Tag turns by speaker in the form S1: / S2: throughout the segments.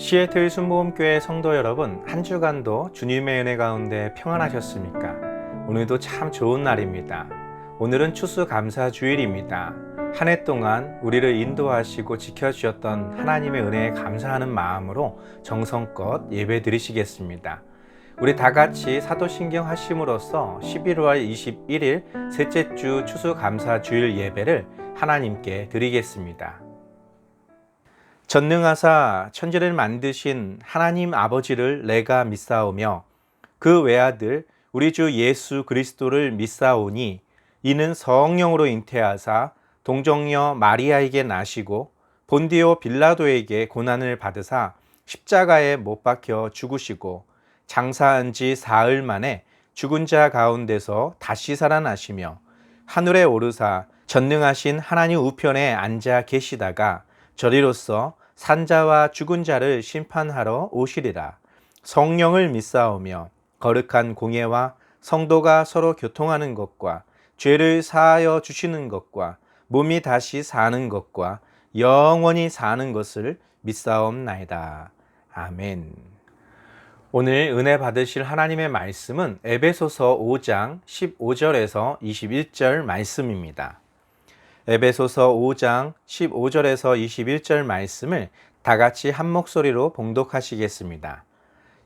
S1: 시애틀 순복음교회 성도 여러분, 한 주간도 주님의 은혜 가운데 평안하셨습니까? 오늘도 참 좋은 날입니다. 오늘은 추수감사주일입니다. 한 해 동안 우리를 인도하시고 지켜주셨던 하나님의 은혜에 감사하는 마음으로 정성껏 예배 드리시겠습니다. 우리 다 같이 사도신경 하심으로써 11월 21일 셋째 주 추수감사주일 예배를 하나님께 드리겠습니다. 전능하사 천지를 만드신 하나님 아버지를 내가 믿사오며 그 외아들 우리 주 예수 그리스도를 믿사오니 이는 성령으로 잉태하사 동정녀 마리아에게 나시고 본디오 빌라도에게 고난을 받으사 십자가에 못 박혀 죽으시고 장사한 지 사흘 만에 죽은 자 가운데서 다시 살아나시며 하늘에 오르사 전능하신 하나님 우편에 앉아 계시다가 저리로서 산자와 죽은 자를 심판하러 오시리라. 성령을 믿사오며 거룩한 공예와 성도가 서로 교통하는 것과 죄를 사하여 주시는 것과 몸이 다시 사는 것과 영원히 사는 것을 믿사옵나이다. 아멘. 오늘 은혜 받으실 하나님의 말씀은 에베소서 5장 15절에서 21절 말씀입니다. 에베소서 5장 15절에서 21절 말씀을 다 같이 한 목소리로 봉독하시겠습니다.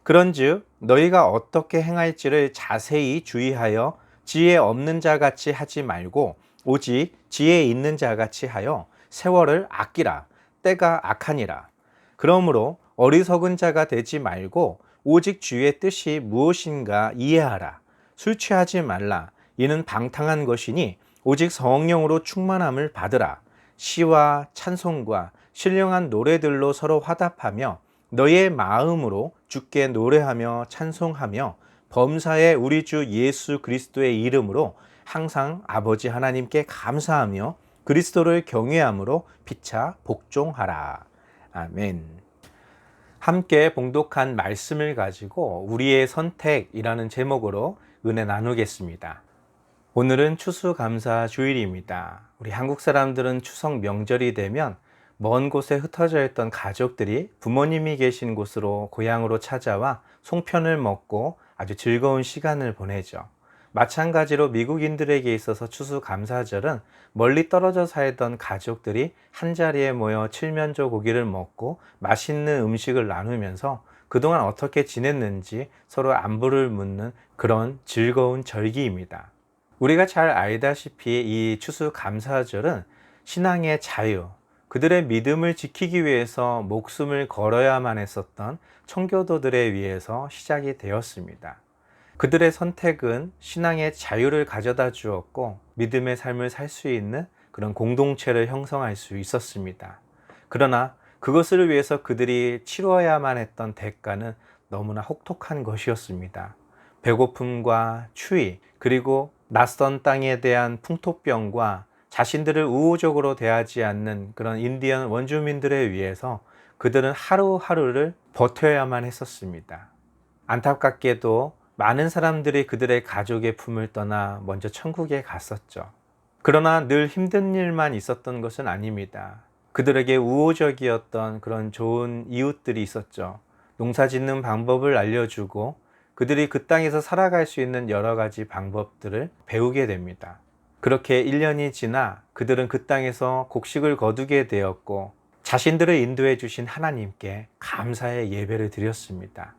S1: 그런즉 너희가 어떻게 행할지를 자세히 주의하여 지혜 없는 자같이 하지 말고 오직 지혜 있는 자같이 하여 세월을 아끼라. 때가 악하니라. 그러므로 어리석은 자가 되지 말고 오직 주의 뜻이 무엇인가 이해하라. 술 취하지 말라. 이는 방탕한 것이니 오직 성령으로 충만함을 받으라. 시와 찬송과 신령한 노래들로 서로 화답하며 너의 마음으로 주께 노래하며 찬송하며 범사에 우리 주 예수 그리스도의 이름으로 항상 아버지 하나님께 감사하며 그리스도를 경외함으로 피차 복종하라. 아멘. 함께 봉독한 말씀을 가지고 우리의 선택이라는 제목으로 은혜 나누겠습니다. 오늘은 추수감사주일입니다. 우리 한국 사람들은 추석 명절이 되면 먼 곳에 흩어져 있던 가족들이 부모님이 계신 곳으로 고향으로 찾아와 송편을 먹고 아주 즐거운 시간을 보내죠. 마찬가지로 미국인들에게 있어서 추수감사절은 멀리 떨어져 살던 가족들이 한자리에 모여 칠면조 고기를 먹고 맛있는 음식을 나누면서 그동안 어떻게 지냈는지 서로 안부를 묻는 그런 즐거운 절기입니다. 우리가 잘 알다시피 이 추수감사절은 신앙의 자유, 그들의 믿음을 지키기 위해서 목숨을 걸어야만 했었던 청교도들에 의해서 시작이 되었습니다. 그들의 선택은 신앙의 자유를 가져다 주었고 믿음의 삶을 살 수 있는 그런 공동체를 형성할 수 있었습니다. 그러나 그것을 위해서 그들이 치러야만 했던 대가는 너무나 혹독한 것이었습니다. 배고픔과 추위, 그리고 낯선 땅에 대한 풍토병과 자신들을 우호적으로 대하지 않는 그런 인디언 원주민들에 의해서 그들은 하루하루를 버텨야만 했었습니다. 안타깝게도 많은 사람들이 그들의 가족의 품을 떠나 먼저 천국에 갔었죠. 그러나 늘 힘든 일만 있었던 것은 아닙니다. 그들에게 우호적이었던 그런 좋은 이웃들이 있었죠. 농사 짓는 방법을 알려주고 그들이 그 땅에서 살아갈 수 있는 여러 가지 방법들을 배우게 됩니다. 그렇게 1년이 지나 그들은 그 땅에서 곡식을 거두게 되었고 자신들을 인도해 주신 하나님께 감사의 예배를 드렸습니다.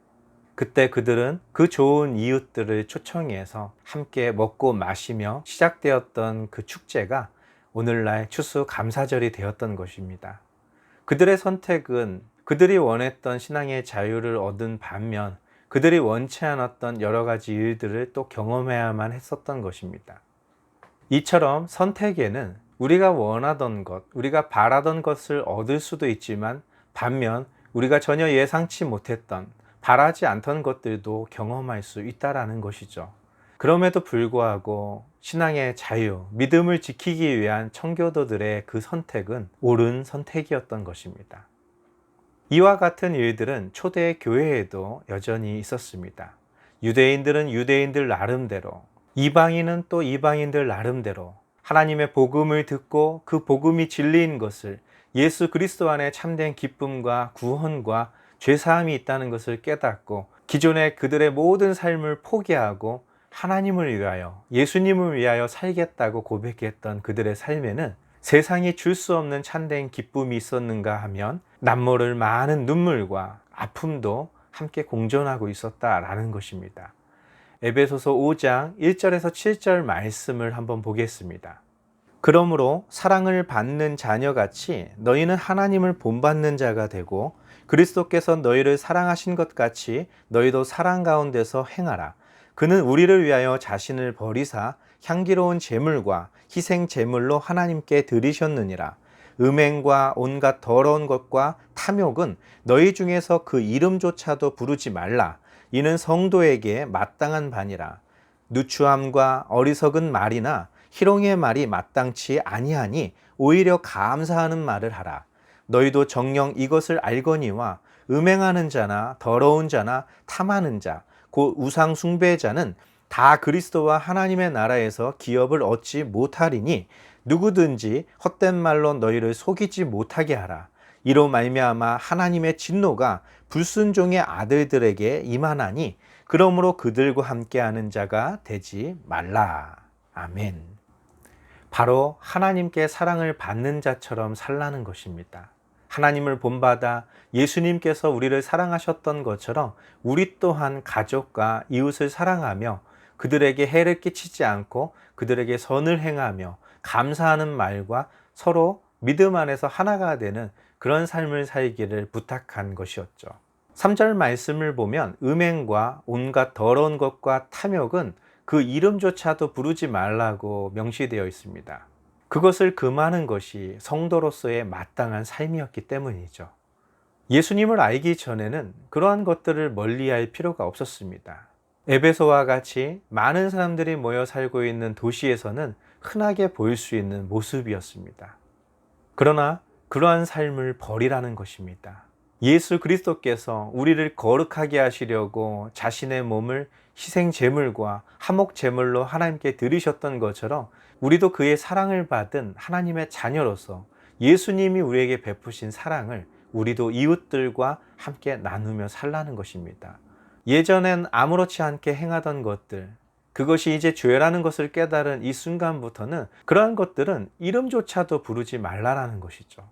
S1: 그때 그들은 그 좋은 이웃들을 초청해서 함께 먹고 마시며 시작되었던 그 축제가 오늘날 추수감사절이 되었던 것입니다. 그들의 선택은 그들이 원했던 신앙의 자유를 얻은 반면 그들이 원치 않았던 여러 가지 일들을 또 경험해야만 했었던 것입니다. 이처럼 선택에는 우리가 원하던 것, 우리가 바라던 것을 얻을 수도 있지만 반면 우리가 전혀 예상치 못했던, 바라지 않던 것들도 경험할 수 있다는 것이죠. 그럼에도 불구하고 신앙의 자유, 믿음을 지키기 위한 청교도들의 그 선택은 옳은 선택이었던 것입니다. 이와 같은 일들은 초대 교회에도 여전히 있었습니다. 유대인들은 유대인들 나름대로, 이방인은 또 이방인들 나름대로 하나님의 복음을 듣고 그 복음이 진리인 것을 예수 그리스도 안에 참된 기쁨과 구원과 죄사함이 있다는 것을 깨닫고 기존의 그들의 모든 삶을 포기하고 하나님을 위하여, 예수님을 위하여 살겠다고 고백했던 그들의 삶에는 세상이 줄 수 없는 참된 기쁨이 있었는가 하면 남모를 많은 눈물과 아픔도 함께 공존하고 있었다라는 것입니다. 에베소서 5장 1절에서 7절 말씀을 한번 보겠습니다. 그러므로 사랑을 받는 자녀같이 너희는 하나님을 본받는 자가 되고 그리스도께서 너희를 사랑하신 것 같이 너희도 사랑 가운데서 행하라. 그는 우리를 위하여 자신을 버리사 향기로운 제물과 희생 제물로 하나님께 드리셨느니라. 음행과 온갖 더러운 것과 탐욕은 너희 중에서 그 이름조차도 부르지 말라. 이는 성도에게 마땅한 바니라. 누추함과 어리석은 말이나 희롱의 말이 마땅치 아니하니 오히려 감사하는 말을 하라. 너희도 정녕 이것을 알거니와 음행하는 자나 더러운 자나 탐하는 자, 곧 우상 숭배자는 다 그리스도와 하나님의 나라에서 기업을 얻지 못하리니 누구든지 헛된 말로 너희를 속이지 못하게 하라. 이로 말미암아 하나님의 진노가 불순종의 아들들에게 임하나니 그러므로 그들과 함께하는 자가 되지 말라. 아멘. 바로 하나님께 사랑을 받는 자처럼 살라는 것입니다. 하나님을 본받아 예수님께서 우리를 사랑하셨던 것처럼 우리 또한 가족과 이웃을 사랑하며 그들에게 해를 끼치지 않고 그들에게 선을 행하며 감사하는 말과 서로 믿음 안에서 하나가 되는 그런 삶을 살기를 부탁한 것이었죠. 3절 말씀을 보면 음행과 온갖 더러운 것과 탐욕은 그 이름조차도 부르지 말라고 명시되어 있습니다. 그것을 금하는 것이 성도로서의 마땅한 삶이었기 때문이죠. 예수님을 알기 전에는 그러한 것들을 멀리할 필요가 없었습니다. 에베소와 같이 많은 사람들이 모여 살고 있는 도시에서는 흔하게 보일 수 있는 모습이었습니다. 그러나 그러한 삶을 버리라는 것입니다. 예수 그리스도께서 우리를 거룩하게 하시려고 자신의 몸을 희생 제물과 화목 제물로 하나님께 드리셨던 것처럼 우리도 그의 사랑을 받은 하나님의 자녀로서 예수님이 우리에게 베푸신 사랑을 우리도 이웃들과 함께 나누며 살라는 것입니다. 예전엔 아무렇지 않게 행하던 것들, 그것이 이제 죄라는 것을 깨달은 이 순간부터는 그러한 것들은 이름조차도 부르지 말라라는 것이죠.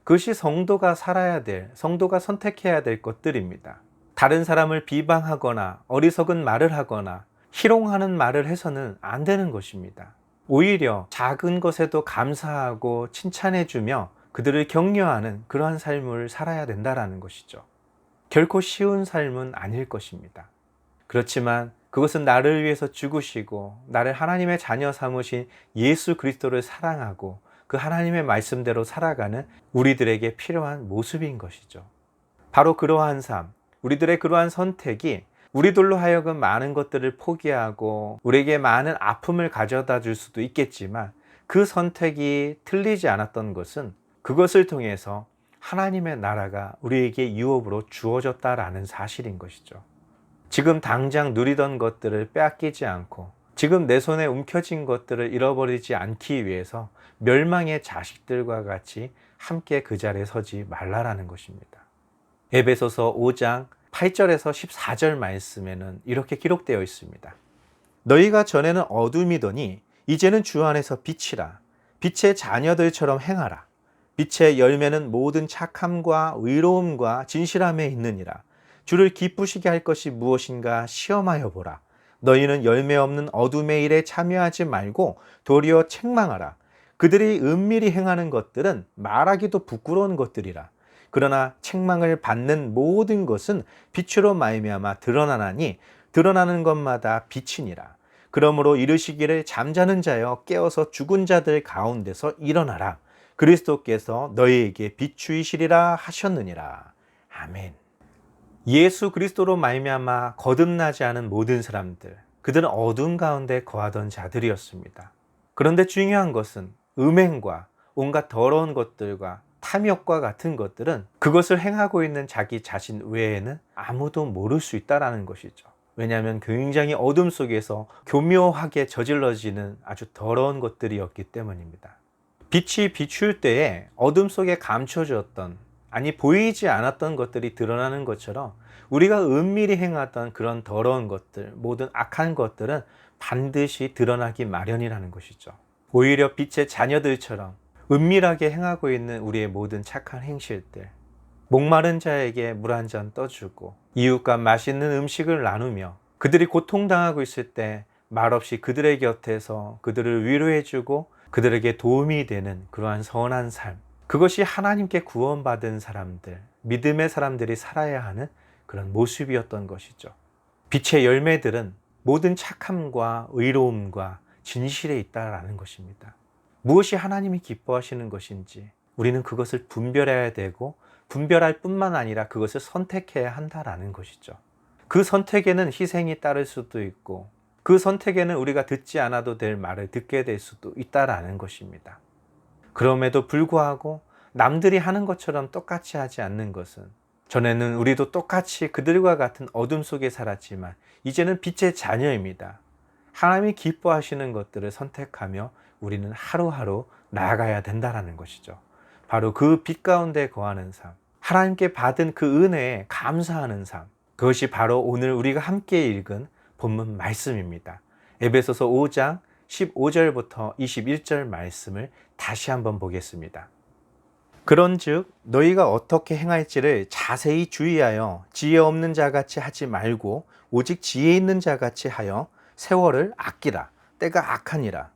S1: 그것이 성도가 살아야 될, 성도가 선택해야 될 것들입니다. 다른 사람을 비방하거나 어리석은 말을 하거나 희롱하는 말을 해서는 안 되는 것입니다. 오히려 작은 것에도 감사하고 칭찬해주며 그들을 격려하는 그러한 삶을 살아야 된다는 것이죠. 결코 쉬운 삶은 아닐 것입니다. 그렇지만 그것은 나를 위해서 죽으시고 나를 하나님의 자녀 삼으신 예수 그리스도를 사랑하고 그 하나님의 말씀대로 살아가는 우리들에게 필요한 모습인 것이죠. 바로 그러한 삶, 우리들의 그러한 선택이 우리들로 하여금 많은 것들을 포기하고 우리에게 많은 아픔을 가져다 줄 수도 있겠지만 그 선택이 틀리지 않았던 것은 그것을 통해서 하나님의 나라가 우리에게 유업으로 주어졌다라는 사실인 것이죠. 지금 당장 누리던 것들을 빼앗기지 않고 지금 내 손에 움켜쥔 것들을 잃어버리지 않기 위해서 멸망의 자식들과 같이 함께 그 자리에 서지 말라라는 것입니다. 에베소서 5장 8절에서 14절 말씀에는 이렇게 기록되어 있습니다. 너희가 전에는 어둠이더니 이제는 주 안에서 빛이라. 빛의 자녀들처럼 행하라. 빛의 열매는 모든 착함과 의로움과 진실함에 있느니라. 주를 기쁘시게 할 것이 무엇인가 시험하여 보라. 너희는 열매 없는 어둠의 일에 참여하지 말고 도리어 책망하라. 그들이 은밀히 행하는 것들은 말하기도 부끄러운 것들이라. 그러나 책망을 받는 모든 것은 빛으로 말미암아 드러나나니 드러나는 것마다 빛이니라. 그러므로 이르시기를 잠자는 자여 깨어서 죽은 자들 가운데서 일어나라. 그리스도께서 너희에게 비추이시리라 하셨느니라. 아멘. 예수 그리스도로 말미암아 거듭나지 않은 모든 사람들, 그들은 어둠 가운데 거하던 자들이었습니다. 그런데 중요한 것은 음행과 온갖 더러운 것들과 탐욕과 같은 것들은 그것을 행하고 있는 자기 자신 외에는 아무도 모를 수 있다는 것이죠. 왜냐하면 굉장히 어둠 속에서 교묘하게 저질러지는 아주 더러운 것들이었기 때문입니다. 빛이 비출 때에 어둠 속에 감춰졌던 아니 보이지 않았던 것들이 드러나는 것처럼 우리가 은밀히 행하던 그런 더러운 것들, 모든 악한 것들은 반드시 드러나기 마련이라는 것이죠. 오히려 빛의 자녀들처럼 은밀하게 행하고 있는 우리의 모든 착한 행실들, 목마른 자에게 물 한 잔 떠주고 이웃과 맛있는 음식을 나누며 그들이 고통당하고 있을 때 말없이 그들의 곁에서 그들을 위로해주고 그들에게 도움이 되는 그러한 선한 삶, 그것이 하나님께 구원받은 사람들, 믿음의 사람들이 살아야 하는 그런 모습이었던 것이죠. 빛의 열매들은 모든 착함과 의로움과 진실에 있다라는 것입니다. 무엇이 하나님이 기뻐하시는 것인지 우리는 그것을 분별해야 되고 분별할 뿐만 아니라 그것을 선택해야 한다라는 것이죠. 그 선택에는 희생이 따를 수도 있고 그 선택에는 우리가 듣지 않아도 될 말을 듣게 될 수도 있다라는 것입니다. 그럼에도 불구하고 남들이 하는 것처럼 똑같이 하지 않는 것은, 전에는 우리도 똑같이 그들과 같은 어둠 속에 살았지만 이제는 빛의 자녀입니다. 하나님이 기뻐하시는 것들을 선택하며 우리는 하루하루 나아가야 된다는 것이죠. 바로 그 빛 가운데 거하는 삶, 하나님께 받은 그 은혜에 감사하는 삶, 그것이 바로 오늘 우리가 함께 읽은 본문 말씀입니다. 에베소서 5장 15절부터 21절 말씀을 다시 한번 보겠습니다. 그런즉 너희가 어떻게 행할지를 자세히 주의하여 지혜 없는 자같이 하지 말고 오직 지혜 있는 자같이 하여 세월을 아끼라. 때가 악하니라.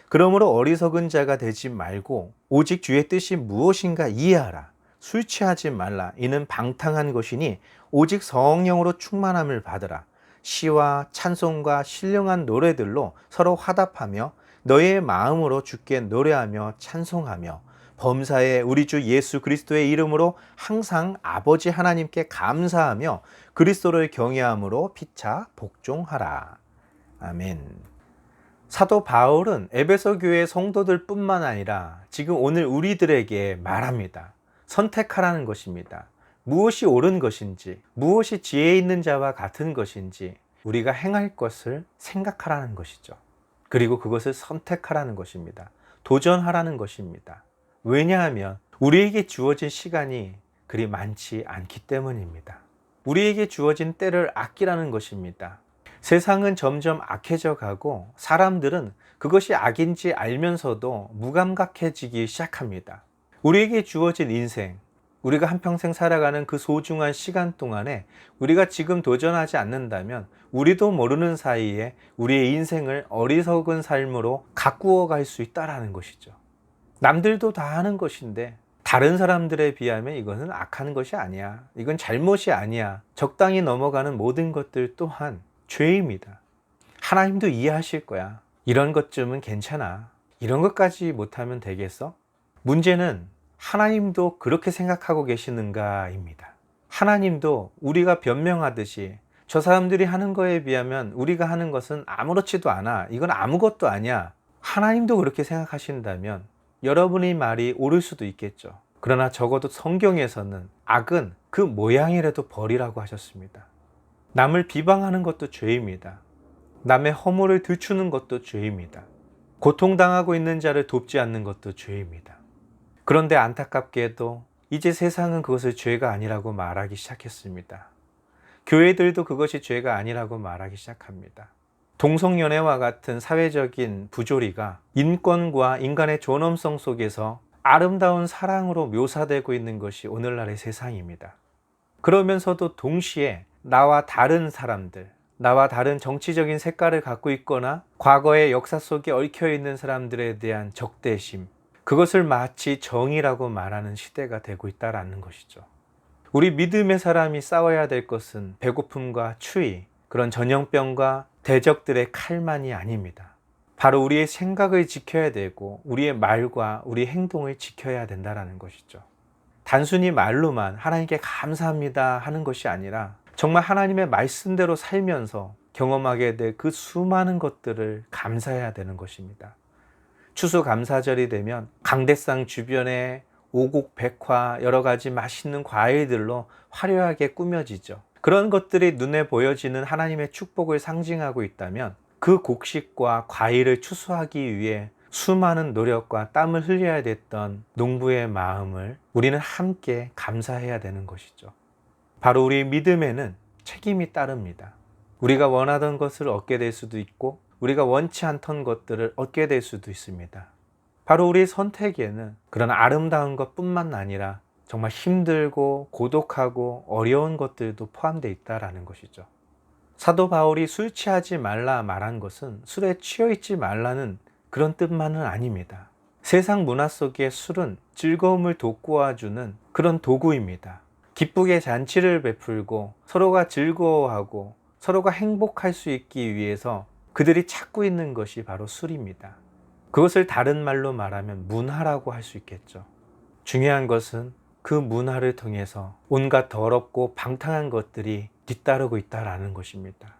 S1: 그러므로 어리석은 자가 되지 말고 오직 주의 뜻이 무엇인가 이해하라. 술 취하지 말라. 이는 방탕한 것이니 오직 성령으로 충만함을 받으라. 시와 찬송과 신령한 노래들로 서로 화답하며 너의 마음으로 주께 노래하며 찬송하며 범사에 우리 주 예수 그리스도의 이름으로 항상 아버지 하나님께 감사하며 그리스도를 경외함으로 피차 복종하라. 아멘. 사도 바울은 에베소 교회 성도들 뿐만 아니라 지금 오늘 우리들에게 말합니다. 선택하라는 것입니다. 무엇이 옳은 것인지, 무엇이 지혜 있는 자와 같은 것인지 우리가 행할 것을 생각하라는 것이죠. 그리고 그것을 선택하라는 것입니다. 도전하라는 것입니다. 왜냐하면 우리에게 주어진 시간이 그리 많지 않기 때문입니다. 우리에게 주어진 때를 아끼라는 것입니다. 세상은 점점 악해져 가고 사람들은 그것이 악인지 알면서도 무감각해지기 시작합니다. 우리에게 주어진 인생, 우리가 한평생 살아가는 그 소중한 시간 동안에 우리가 지금 도전하지 않는다면 우리도 모르는 사이에 우리의 인생을 어리석은 삶으로 가꾸어 갈 수 있다는 것이죠. 남들도 다 하는 것인데 다른 사람들에 비하면 이것은 악한 것이 아니야. 이건 잘못이 아니야. 적당히 넘어가는 모든 것들 또한 죄입니다. 하나님도 이해하실 거야. 이런 것쯤은 괜찮아. 이런 것까지 못하면 되겠어? 문제는 하나님도 그렇게 생각하고 계시는가입니다. 하나님도 우리가 변명하듯이 저 사람들이 하는 거에 비하면 우리가 하는 것은 아무렇지도 않아. 이건 아무것도 아니야. 하나님도 그렇게 생각하신다면 여러분의 말이 옳을 수도 있겠죠. 그러나 적어도 성경에서는 악은 그 모양이라도 버리라고 하셨습니다. 남을 비방하는 것도 죄입니다. 남의 허물을 들추는 것도 죄입니다. 고통당하고 있는 자를 돕지 않는 것도 죄입니다. 그런데 안타깝게도 이제 세상은 그것을 죄가 아니라고 말하기 시작했습니다. 교회들도 그것이 죄가 아니라고 말하기 시작합니다. 동성연애와 같은 사회적인 부조리가 인권과 인간의 존엄성 속에서 아름다운 사랑으로 묘사되고 있는 것이 오늘날의 세상입니다. 그러면서도 동시에 나와 다른 사람들, 나와 다른 정치적인 색깔을 갖고 있거나 과거의 역사 속에 얽혀 있는 사람들에 대한 적대심, 그것을 마치 정의라고 말하는 시대가 되고 있다는 것이죠. 우리 믿음의 사람이 싸워야 될 것은 배고픔과 추위, 그런 전염병과 대적들의 칼만이 아닙니다. 바로 우리의 생각을 지켜야 되고 우리의 말과 우리 행동을 지켜야 된다는 것이죠. 단순히 말로만 하나님께 감사합니다 하는 것이 아니라 정말 하나님의 말씀대로 살면서 경험하게 될 그 수많은 것들을 감사해야 되는 것입니다. 추수감사절이 되면 강대상 주변에 오곡, 백화, 여러 가지 맛있는 과일들로 화려하게 꾸며지죠. 그런 것들이 눈에 보여지는 하나님의 축복을 상징하고 있다면 그 곡식과 과일을 추수하기 위해 수많은 노력과 땀을 흘려야 됐던 농부의 마음을 우리는 함께 감사해야 되는 것이죠. 바로 우리 믿음에는 책임이 따릅니다. 우리가 원하던 것을 얻게 될 수도 있고 우리가 원치 않던 것들을 얻게 될 수도 있습니다. 바로 우리 선택에는 그런 아름다운 것뿐만 아니라 정말 힘들고 고독하고 어려운 것들도 포함되어 있다는 것이죠. 사도 바울이 술 취하지 말라 말한 것은 술에 취해 있지 말라는 그런 뜻만은 아닙니다. 세상 문화 속의 술은 즐거움을 돋구어주는 그런 도구입니다. 기쁘게 잔치를 베풀고 서로가 즐거워하고 서로가 행복할 수 있기 위해서 그들이 찾고 있는 것이 바로 술입니다. 그것을 다른 말로 말하면 문화라고 할 수 있겠죠. 중요한 것은 그 문화를 통해서 온갖 더럽고 방탕한 것들이 뒤따르고 있다는 것입니다.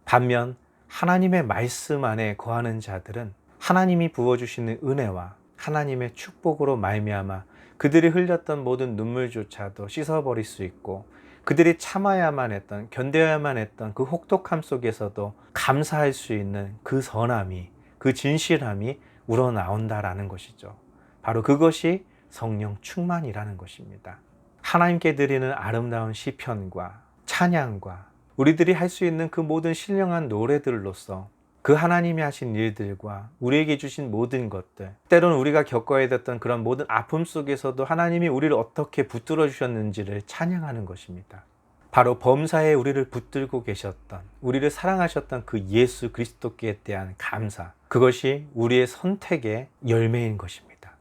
S1: 반면 하나님의 말씀 안에 거하는 자들은 하나님이 부어주시는 은혜와 하나님의 축복으로 말미암아 그들이 흘렸던 모든 눈물조차도 씻어버릴 수 있고 그들이 참아야만 했던, 견뎌야만 했던 그 혹독함 속에서도 감사할 수 있는 그 선함이, 그 진실함이 우러나온다라는 것이죠. 바로 그것이 성령 충만이라는 것입니다. 하나님께 드리는 아름다운 시편과 찬양과 우리들이 할 수 있는 그 모든 신령한 노래들로서 그 하나님이 하신 일들과 우리에게 주신 모든 것들, 때로는 우리가 겪어야 됐던 그런 모든 아픔 속에서도 하나님이 우리를 어떻게 붙들어 주셨는지를 찬양하는 것입니다. 바로 범사에 우리를 붙들고 계셨던, 우리를 사랑하셨던 그 예수 그리스도께 대한 감사, 그것이 우리의 선택의 열매인 것입니다.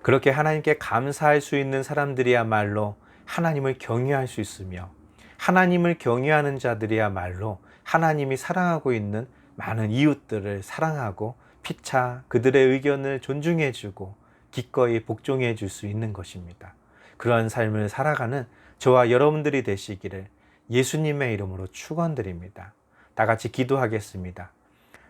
S1: 그렇게 하나님께 감사할 수 있는 사람들이야말로 하나님을 경외할 수 있으며, 하나님을 경외하는 자들이야말로 하나님이 사랑하고 있는 많은 이웃들을 사랑하고 피차 그들의 의견을 존중해주고 기꺼이 복종해 줄 수 있는 것입니다. 그러한 삶을 살아가는 저와 여러분들이 되시기를 예수님의 이름으로 축원드립니다. 다 같이 기도하겠습니다.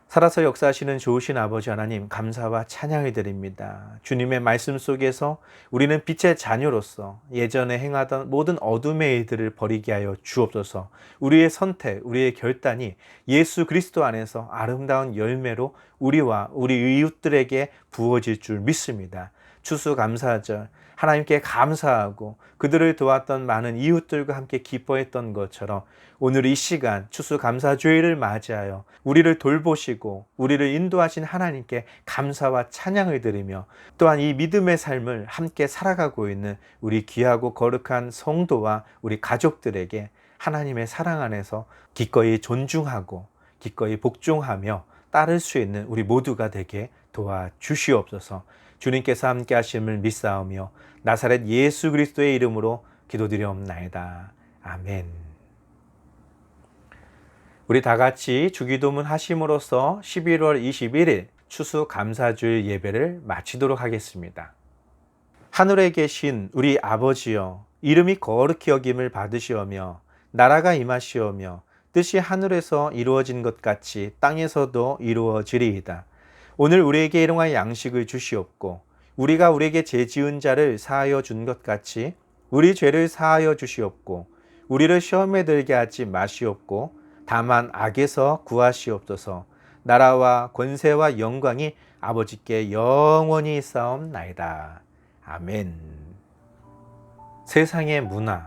S1: 살아서 역사하시는 좋으신 아버지 하나님, 감사와 찬양을 드립니다. 주님의 말씀 속에서 우리는 빛의 자녀로서 예전에 행하던 모든 어둠의 일들을 버리게 하여 주옵소서. 우리의 선택, 우리의 결단이 예수 그리스도 안에서 아름다운 열매로 우리와 우리 이웃들에게 부어질 줄 믿습니다. 추수감사절 하나님께 감사하고 그들을 도왔던 많은 이웃들과 함께 기뻐했던 것처럼 오늘 이 시간 추수감사주일을 맞이하여 우리를 돌보시고 우리를 인도하신 하나님께 감사와 찬양을 드리며 또한 이 믿음의 삶을 함께 살아가고 있는 우리 귀하고 거룩한 성도와 우리 가족들에게 하나님의 사랑 안에서 기꺼이 존중하고 기꺼이 복종하며 따를 수 있는 우리 모두가 되게 도와주시옵소서. 주님께서 함께 하심을 믿사오며 나사렛 예수 그리스도의 이름으로 기도드리옵나이다. 아멘. 우리 다 같이 주기도문 하심으로써 11월 21일 추수감사주일 예배를 마치도록 하겠습니다. 하늘에 계신 우리 아버지여, 이름이 거룩히 여김을 받으시오며 나라가 임하시오며 뜻이 하늘에서 이루어진 것 같이 땅에서도 이루어지리이다. 오늘 우리에게 일용할 양식을 주시옵고 우리가 우리에게 죄 지은 자를 사하여 준 것 같이 우리 죄를 사하여 주시옵고 우리를 시험에 들게 하지 마시옵고 다만 악에서 구하시옵소서. 나라와 권세와 영광이 아버지께 영원히 있사옵나이다. 아멘. 세상의 문화,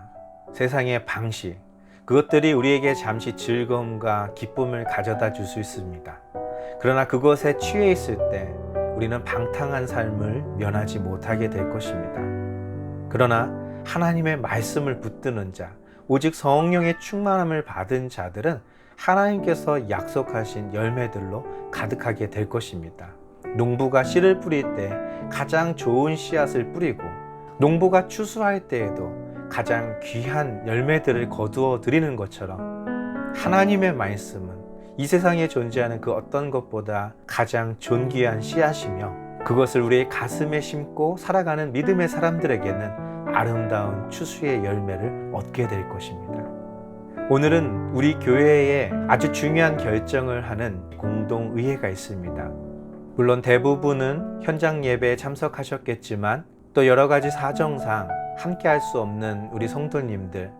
S1: 세상의 방식, 그것들이 우리에게 잠시 즐거움과 기쁨을 가져다 줄 수 있습니다. 그러나 그것에 취해 있을 때 우리는 방탕한 삶을 면하지 못하게 될 것입니다. 그러나 하나님의 말씀을 붙드는 자, 오직 성령의 충만함을 받은 자들은 하나님께서 약속하신 열매들로 가득하게 될 것입니다. 농부가 씨를 뿌릴 때 가장 좋은 씨앗을 뿌리고 농부가 추수할 때에도 가장 귀한 열매들을 거두어 드리는 것처럼 하나님의 말씀은 이 세상에 존재하는 그 어떤 것보다 가장 존귀한 씨앗이며 그것을 우리의 가슴에 심고 살아가는 믿음의 사람들에게는 아름다운 추수의 열매를 얻게 될 것입니다. 오늘은 우리 교회에 아주 중요한 결정을 하는 공동의회가 있습니다. 물론 대부분은 현장 예배에 참석하셨겠지만 또 여러 가지 사정상 함께 할 수 없는 우리 성도님들,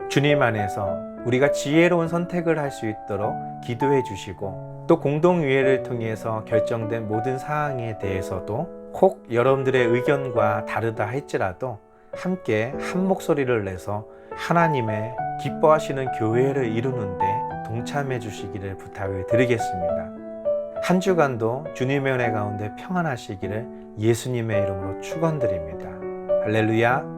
S1: 주님 안에서 우리가 지혜로운 선택을 할 수 있도록 기도해 주시고 또 공동의회를 통해서 결정된 모든 사항에 대해서도 혹 여러분들의 의견과 다르다 할지라도 함께 한 목소리를 내서 하나님의 기뻐하시는 교회를 이루는데 동참해 주시기를 부탁을 드리겠습니다. 한 주간도 주님의 은혜 가운데 평안하시기를 예수님의 이름으로 축원드립니다. 할렐루야.